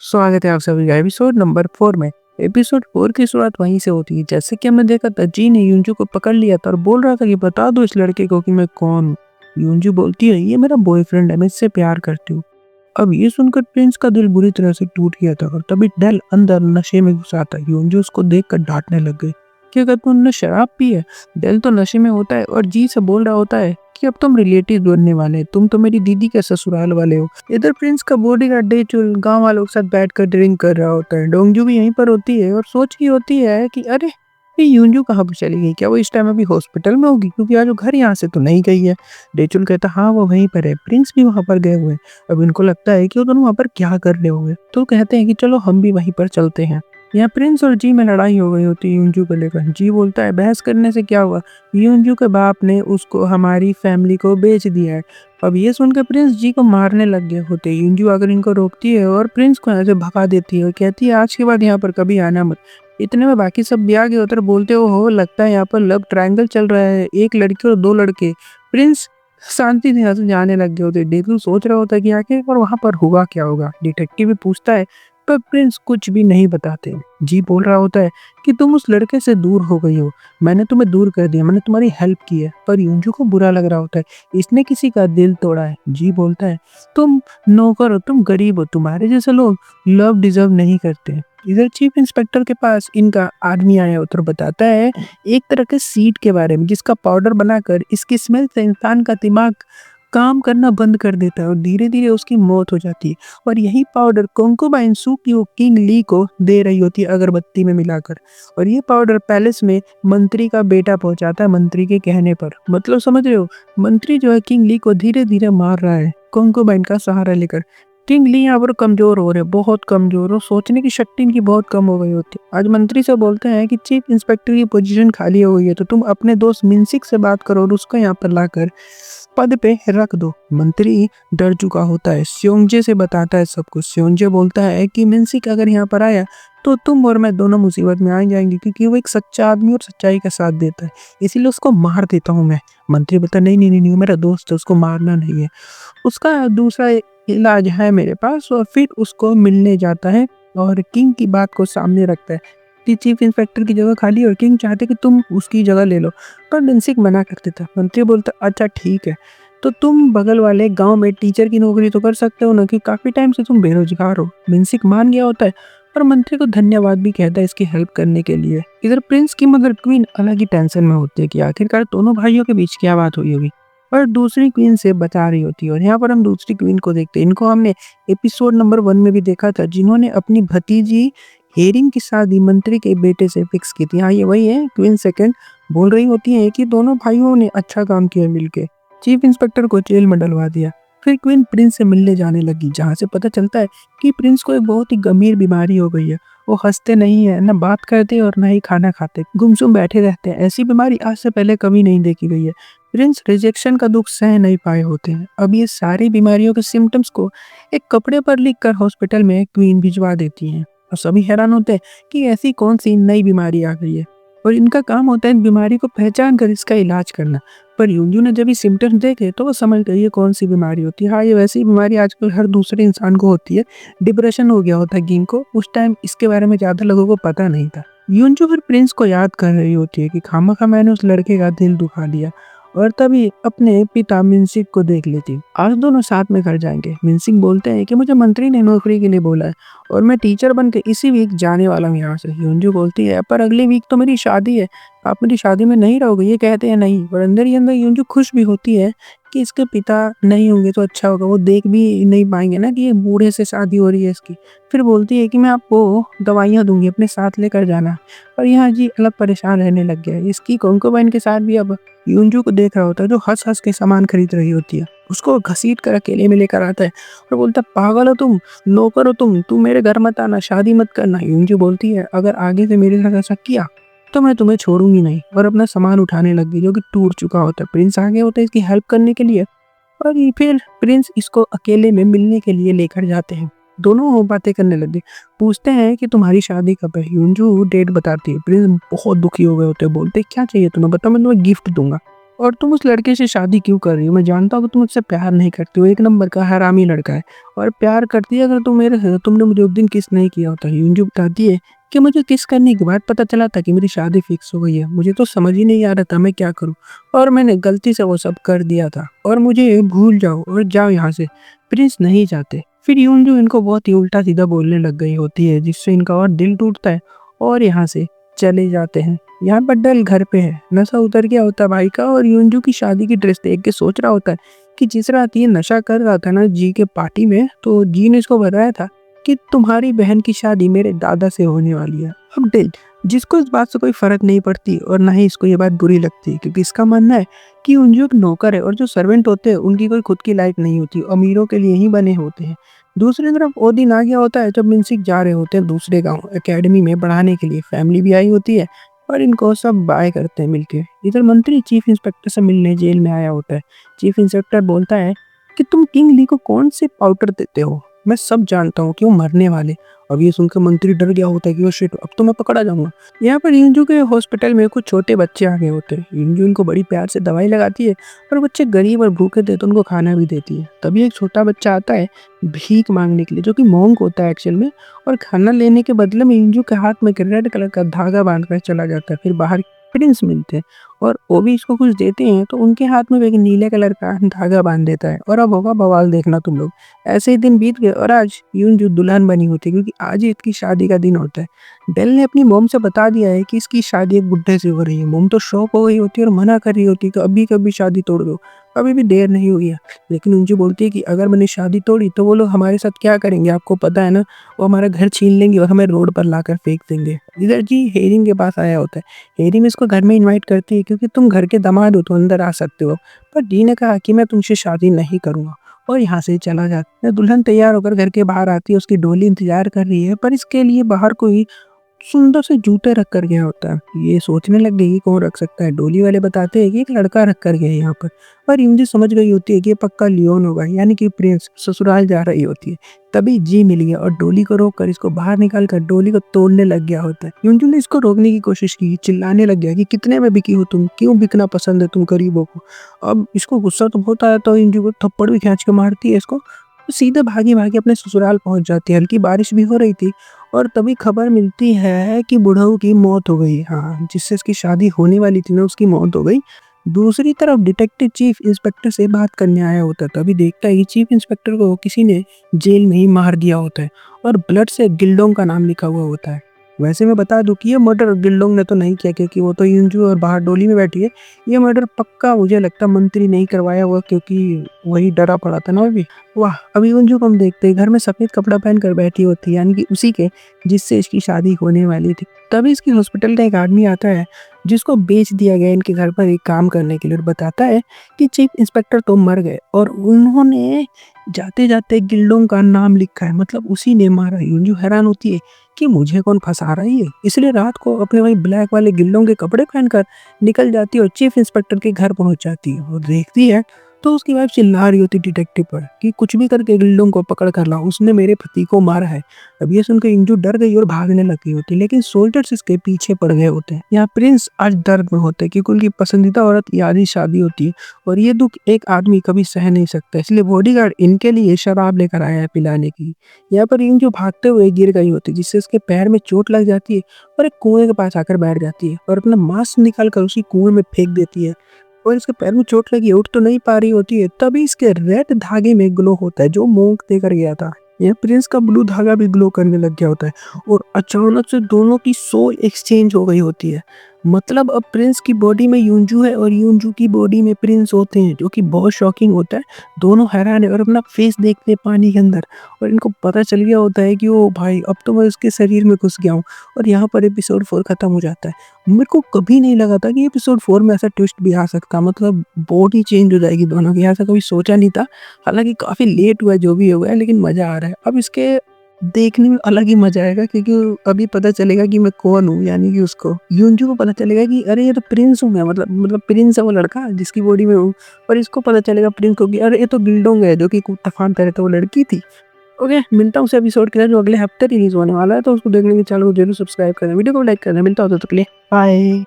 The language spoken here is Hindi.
स्वागत है आप सभी का एपिसोड नंबर 4 में। एपिसोड 4 की शुरुआत वहीं से होती है जैसे कि हमने देखा था जी ने यूंजू को पकड़ लिया था और बोल रहा था कि बता दो इस लड़के को कि मैं कौन हूँ। यूंजू बोलती है ये मेरा बॉयफ्रेंड है, मैं इससे प्यार करती हूँ। अब ये सुनकर प्रिंस का दिल बुरी तरह से टूट गया था और तभी डेल अंदर नशे में घुसा था। यूंजू उसको देखकर डांटने लग गई कि अगर तुमने शराब पी है। डेल तो नशे में होता है और जी से बोल रहा होता है कि अब तुम रिलेटिव बनने वाले, तुम तो मेरी दीदी के ससुराल वाले हो। इधर प्रिंस का बॉडीगार्ड डेचुल गांव वालों के साथ बैठकर ड्रिंक कर रहा होता है। डोंगजू भी यहीं पर होती है और सोच रही होती है कि अरे ये यूंजू कहाँ पर चली गई, क्या वो इस टाइम अभी हॉस्पिटल में होगी क्योंकि आज वो घर यहाँ से तो नहीं गई है। डेचुल कहता हाँ वो वहीं पर है, प्रिंस भी वहां पर गए हुए हैं। अब इनको लगता है कि वो दोनों वहां पर क्या कर रहे होंगे तो कहते हैं कि चलो हम भी वहीं पर चलते हैं। यहाँ प्रिंस और जी में लड़ाई हो गई होती है यूंजू को लेकर। जी बोलता है बहस करने से क्या हुआ, यूंजू के बाप ने उसको हमारी फैमिली को बेच दिया है। अब ये सुनकर प्रिंस जी को मारने लग गए होते। यूंजू आकर इनको रोकती है और प्रिंस को यहाँ से भगा देती है और कहती है आज के बाद यहाँ पर कभी आना मत। इतने में बाकी सब भी आ गए होते बोलते हो लगता है यहाँ पर लव ट्रायंगल चल रहा है, एक लड़की और दो लड़के। प्रिंस शांति से यहाँ से जाने लग गए होते। डेटू सोच रहा होता है कि आखिर और वहां पर हुआ क्या होगा। डिटेक्टिव भी पूछता है पर प्रिंस कुछ भी नहीं बताते। जी बोल रहा होता है कि तुम उस लड़के से दूर हो गई हो, मैंने तुम्हें दूर कर दिया, मैंने तुम्हारी हेल्प की है। पर यूंजू को बुरा लग रहा होता है, इसने किसी का दिल तोड़ा है। जी बोलता है तुम नौकर हो, तुम गरीब हो, तुम्हारे जैसे लोग लव डिजर्व नहीं करते। इधर चीफ इंस्पेक्टर के पास इनका आदमी आया होता और बताता है एक तरह के सीड के बारे में जिसका पाउडर बनाकर इसकी स्मेल से इंसान का दिमाग काम करना बंद कर देता है और धीरे धीरे उसकी मौत हो जाती है। और यही पाउडर कोंकोबाइन सू की वो किंग ली को दे रही होती है अगरबत्ती में मिलाकर। और ये पाउडर पैलेस में मंत्री का बेटा पहुंचाता है मंत्री के कहने पर। मतलब समझ रहे हो, मंत्री जो है किंग ली को धीरे धीरे मार रहा है कोंकोबाइन का सहारा लेकर। किंग ली यहाँ पर कमजोर हो रहे, बहुत कमजोर हो, सोचने की शक्ति इनकी बहुत कम हो गई होती है। आज मंत्री से बोलते हैं कि चीफ इंस्पेक्टर की पोजीशन खाली हो गई है तो तुम अपने दोस्त मिनसिक से बात करो और उसको यहाँ पर लाकर पद पे रख दो। मंत्री डर चुका होता है, स्योंजे से बताता है सब कुछ। स्योंजे बोलता है कि मिनसिक अगर यहाँ पर आया तो तुम और मैं दोनों मुसीबत में आ जाएंगे क्योंकि वो एक सच्चा आदमी और सच्चाई का साथ देता है, इसीलिए उसको मार देता हूँ मैं। मंत्री बोलता नहीं नहीं नहीं नहीं, मेरा दोस्त है, उसको मारना नहीं है, उसका दूसरा इलाज है मेरे पास। और फिर उसको मिलने जाता है और किंग की बात को सामने रखता है कि चीफ इंस्पेक्टर की जगह खाली और किंग चाहते कि तुम उसकी जगह ले लो। पर मिनसिक मना कर देता। मंत्री बोलता अच्छा ठीक है, तो तुम बगल वाले गांव में टीचर की नौकरी तो कर सकते हो ना, कि काफी टाइम से तुम बेरोजगार हो। मिनसिक मान गया होता है और मंत्री को धन्यवाद भी कहता है इसकी हेल्प करने के लिए। इधर प्रिंस की मदर क्वीन अलग ही टेंशन में होती है कि आखिरकार दोनों भाइयों के बीच क्या बात हुई होगी और दूसरी क्वीन से बचा रही होती है। और यहाँ पर हम दूसरी क्वीन को देखते हैं, इनको हमने एपिसोड नंबर 1 में भी देखा था, जिन्होंने अपनी भतीजी हेरिंग की शादी मंत्री के बेटे से फिक्स की थी। हाँ ये वही है, क्वीन सेकंड बोल रही होती है कि दोनों भाइयों ने अच्छा काम किया मिलके, चीफ इंस्पेक्टर को जेल में डलवा दिया। फिर क्वीन प्रिंस से मिलने जाने लगी जहाँ से पता चलता है कि प्रिंस को एक बहुत ही गंभीर बीमारी हो गई है। वो हंसते नहीं है, न बात करते और न ही खाना खाते, गुमसुम बैठे रहते हैं। ऐसी बीमारी आज से पहले कभी नहीं देखी गई है। प्रिंस रिजेक्शन का दुख सह नहीं पाए होते हैं। अब ये सारी बीमारियों के सिम्टम्स को एक कपड़े पर लिखकर हॉस्पिटल में क्वीन भिजवा देती हैं और सभी हैरान होते हैं कि ऐसी कौन सी नई बीमारी आ गई है। और इनका काम होता है इन बीमारी को पहचान कर इसका इलाज करना। पर यूंजू ने जब ये सिम्टम्स देखे तो वो समझ गई ये कौन सी बीमारी होती है। हाँ ये वैसी बीमारी आजकल हर दूसरे इंसान को होती है, डिप्रेशन हो गया होता है किंग को। उस टाइम इसके बारे में ज्यादा लोगों को पता नहीं था। यूंजू फिर प्रिंस को याद कर रही होती है कि खामखा मैंने उस लड़के का दिल दुखा दिया। और तभी अपने पिता मिनसिक को देख लेती। आज दोनों साथ में घर जाएंगे। मिनसिक बोलते हैं कि मुझे मंत्री ने नौकरी के लिए बोला है और मैं टीचर बन के इसी वीक जाने वाला हूँ यहाँ से। यूंजू बोलती है पर अगले वीक तो मेरी शादी है, आप मेरी शादी में नहीं रहोगे। ये कहते हैं नहीं, और अंदर ही अंदर यूंजू खुश भी होती है कि इसके पिता नहीं होंगे तो अच्छा होगा, वो देख भी नहीं पाएंगे ना कि ये बूढ़े से शादी हो रही है इसकी। फिर बोलती है कि मैं आपको दवाइयाँ दूंगी, अपने साथ लेकर जाना। और यहाँ जी अलग परेशान रहने लग गया है। इसकी कोंकोबाइन के साथ भी अब यूंजू को देख रहा होता है जो हंस हंस के सामान खरीद रही होती है। उसको घसीट कर अकेले में लेकर आता है और बोलता है पागल हो तुम, नौकर हो तुम मेरे घर मत आना, शादी मत करना। यूंजू बोलती है अगर आगे से मेरे साथ ऐसा किया तो मैं तुम्हें छोड़ूंगी नहीं। और अपना सामान उठाने लग गई जो कि टूट चुका होता है। प्रिंस आगे होता है इसकी हेल्प करने के लिए और ये फिर प्रिंस इसको अकेले में मिलने के लिए लेकर जाते हैं। दोनों बातें करने लगे, पूछते हैं कि तुम्हारी शादी कब है। यूंजू डेट बताती है। प्रिंस बहुत दुखी हो गए होते हैं, बोलते क्या चाहिए तुम्हें बताओ, मैं तुम्हें गिफ्ट दूंगा। और तुम उस लड़के से शादी क्यों कर रही हो? मैं जानता हूँ कि तुम मुझसे प्यार नहीं करती हो, एक नंबर का हरामी लड़का है और प्यार करती है अगर तुम मेरे से, तुमने मुझे उस दिन किस नहीं किया होता। यूं बताती है कि मुझे किस करने के बाद पता चला था कि मेरी शादी फिक्स हो गई है। मुझे तो समझ ही नहीं आ रहा था मैं क्या करूँ, और मैंने गलती से वो सब कर दिया था और मुझे भूल जाओ और जाओ यहाँ से, प्रिंस नहीं चाहते। फिर यूं इनको बहुत ही उल्टा सीधा बोलने लग गई होती है, जिससे इनका और दिल टूटता है और यहाँ से चले जाते हैं। यहाँ पर डल घर पे है, नशा उतर गया होता है भाई का, और यूंजू की शादी की ड्रेस देख के सोच रहा होता है कि जिस रात ये नशा कर रहा था ना जी के पार्टी में, तो जी ने इसको बताया था कि तुम्हारी बहन की शादी मेरे दादा से होने वाली है। अब दिल, जिसको इस बात से कोई फर्क नहीं पड़ती और ना ही इसको ये बात बुरी लगती, क्योंकि इसका मानना है कि यूंजू एक नौकर है और जो सर्वेंट होते हैं उनकी कोई खुद की लाइफ नहीं होती, अमीरों के लिए ही बने होते हैं। दूसरी तरफ वो दिन आ गया होता है जब मिनसिक जा रहे होते हैं दूसरे गांव एकेडमी में पढ़ाने के लिए। फैमिली भी आई होती है और इनको सब बाय करते हैं मिलके। इधर मंत्री चीफ इंस्पेक्टर से मिलने जेल में आया होता है। चीफ इंस्पेक्टर बोलता है कि तुम किंग ली को कौन से पाउडर देते हो, मैं सब जानता हूँ कि वो मरने वाले। अब ये सुनकर मंत्री डर गया होता है कि वो शिट, अब तो मैं पकड़ा जाऊंगा। यहाँ पर यूंजू के हॉस्पिटल में कुछ छोटे बच्चे आ गए होते हैं। यूंजू उनको बड़ी प्यार से दवाई लगाती है और बच्चे गरीब और भूखे थे तो उनको खाना भी देती है। तभी एक छोटा बच्चा आता है भीख मांगने के लिए, जो कि मोंक होता है एक्चुअल में, और खाना लेने के बदले में यूंजू के हाथ में एक रेड कलर का धागा बांध कर चला जाता है। फिर बाहर प्रिंस मिलते हैं और वो भी इसको कुछ देते हैं, तो उनके हाथ में भी एक नीले कलर का धागा बांध देता है। और अब होगा बवाल, देखना तुम लोग। ऐसे ही दिन बीत गए और आज यूंजू दुल्हन बनी होती है, क्योंकि आज ही इसकी शादी का दिन होता है। बेल ने अपनी मोम से बता दिया है कि इसकी शादी एक बुड्ढे से हो रही है। मोम तो शौक हो गई होती है और मना कर रही होती है कि अभी कभी शादी तोड़ दो, अभी भी देर नहीं हुई है। लेकिन यूंजू बोलती है कि अगर मैंने शादी तोड़ी तो वो लोग हमारे साथ क्या करेंगे आपको पता है ना, वो हमारा घर छीन लेंगे और हमें रोड पर लाकर फेंक देंगे। इधर जी हेरिंग के पास आया होता है। हेरिंग इसको घर में इनवाइट करती है क्योंकि तुम घर के दामाद हो तो अंदर आ सकते हो, पर जी ने कहा कि मैं तुमसे शादी नहीं करूंगा और यहाँ से चला जाता है। दुल्हन तैयार होकर घर के बाहर आती है, उसकी डोली इंतजार कर रही है, पर इसके लिए बाहर कोई सुंदर से जूते रख कर गया होता है। ये सोचने लग गई कि कौन रख सकता है। डोली वाले बताते हैं कि एक लड़का रख कर गया है यहाँ पर यूं समझ गई होती है कि ये पक्का लियोन होगा, यानी कि प्रिंस ससुराल जा रही होती है। तभी जी मिल गया और डोली को रोक कर इसको बाहर निकाल कर डोली को तोड़ने लग गया होता है। यूंजू ने इसको रोकने की कोशिश की, चिल्लाने लग गया कि कितने में बिकी हो तुम, क्यों बिकना पसंद है तुम गरीबों को। अब इसको गुस्सा तो बहुत आया, तो यूंजू को थप्पड़ भी खींच के मारती है इसको, तो सीधे भागी भागी अपने ससुराल पहुंच जाती है। हल्की बारिश भी हो रही थी और तभी खबर मिलती है कि बुढ़ऊ की मौत हो गई। हाँ, जिससे इसकी शादी होने वाली थी ना, उसकी मौत हो गई। दूसरी तरफ डिटेक्टिव चीफ इंस्पेक्टर से बात करने आया होता है। तभी देखता है कि चीफ इंस्पेक्टर को किसी ने जेल में ही मार दिया होता है और ब्लड से गिल्डोंग का नाम लिखा हुआ होता है। वैसे मैं बता दूं कि ये मर्डर गिल्डोंग ने तो नहीं किया, क्योंकि वो तो यूंजू और बाहर डोली में बैठी है। ये मर्डर पक्का मुझे लगता मंत्री नहीं करवाया हुआ, क्योंकि वही डरा पड़ा था ना अभी। वाह, अभी यूंजू को हम देखते हैं घर में सफेद कपड़ा पहन कर बैठी होती है, यानी कि उसी के जिससे इसकी शादी होने वाली थी। तभी इसकी हॉस्पिटल का एक आदमी आता है जिसको बेच दिया गया इनके घर पर एक काम करने के लिए, और बताता है कि चीफ इंस्पेक्टर तो मर गए और उन्होंने जाते जाते गिल्डोंग का नाम लिखा है, मतलब उसी ने मारा। यूंजू हैरान होती है कि मुझे कौन फंसा रही है, इसलिए रात को अपने वही ब्लैक वाले गिल्डोंग के कपड़े पहनकर निकल जाती है और चीफ इंस्पेक्टर के घर पहुंच जाती है। और देखती है तो उसकी वाइफ चिल्ला रही होती डिटेक्टिव पर कि कुछ भी करके गिल्डोंग को पकड़ कर लाओ, उसने मेरे पति को मारा है। अब ये सुनकर इंजू डर गई और भागने लगी होती, लेकिन सोल्जर्स इसके पीछे पड़ गए होते हैं। यहाँ प्रिंस आज दर्द में होते हैं क्योंकि उनकी पसंदीदा औरत की आधी शादी होती है और ये दुख एक आदमी कभी सह नहीं सकता, इसलिए बॉडीगार्ड इनके लिए शराब लेकर आया है पिलाने की। यहाँ पर इंजू भागते हुए गिर गई होती है, जिससे उसके पैर में चोट लग जाती है और एक कुएं के पास आकर बैठ जाती है और अपना मास्क निकाल कर उसी कुएं में फेंक देती है। और इसके पैर में चोट लगी, उठ तो नहीं पा रही होती है। तभी इसके रेड धागे में ग्लो होता है जो मोंक देकर गया था। यह प्रिंस का ब्लू धागा भी ग्लो करने लग गया होता है और अचानक से दोनों की सोल एक्सचेंज हो गई होती है। मतलब अब प्रिंस की बॉडी में यूंजू है और यूंजू की बॉडी में प्रिंस होते हैं, जो कि बहुत शॉकिंग होता है। दोनों हैरान है और अपना फेस देखते हैं पानी के अंदर, और इनको पता चल गया होता है कि ओ भाई, अब तो मैं उसके शरीर में घुस गया हूँ। और यहाँ पर एपिसोड 4 खत्म हो जाता है। मेरे को कभी नहीं लगा था कि एपिसोड 4 में ऐसा ट्विस्ट भी आ सकता, मतलब बॉडी चेंज हो जाएगी दोनों की, ऐसा कभी सोचा नहीं था। हालांकि काफ़ी लेट हुआ है जो भी हुआ है, लेकिन मज़ा आ रहा है। अब इसके देखने में अलग ही मजा आएगा, क्योंकि अभी पता चलेगा कि मैं कौन हूँ, यानी कि उसको यूंजू को पता चलेगा कि अरे ये तो प्रिंस हूँ मैं, मतलब प्रिंस है वो लड़का जिसकी बॉडी में हूँ। और इसको पता चलेगा प्रिंस को कि अरे ये तो गिल्डोंग है जो कि तूफान पहले तो वो लड़की थी। ओके, मिलता हूँ उस एपिसोड के साथ जो अगले हफ्ते रिलीज होने वाला है, तो उसको देखने के चैनल को जरूर सब्सक्राइब करना, वीडियो को लाइक करना। मिलता हो तो तक के लिए बाय।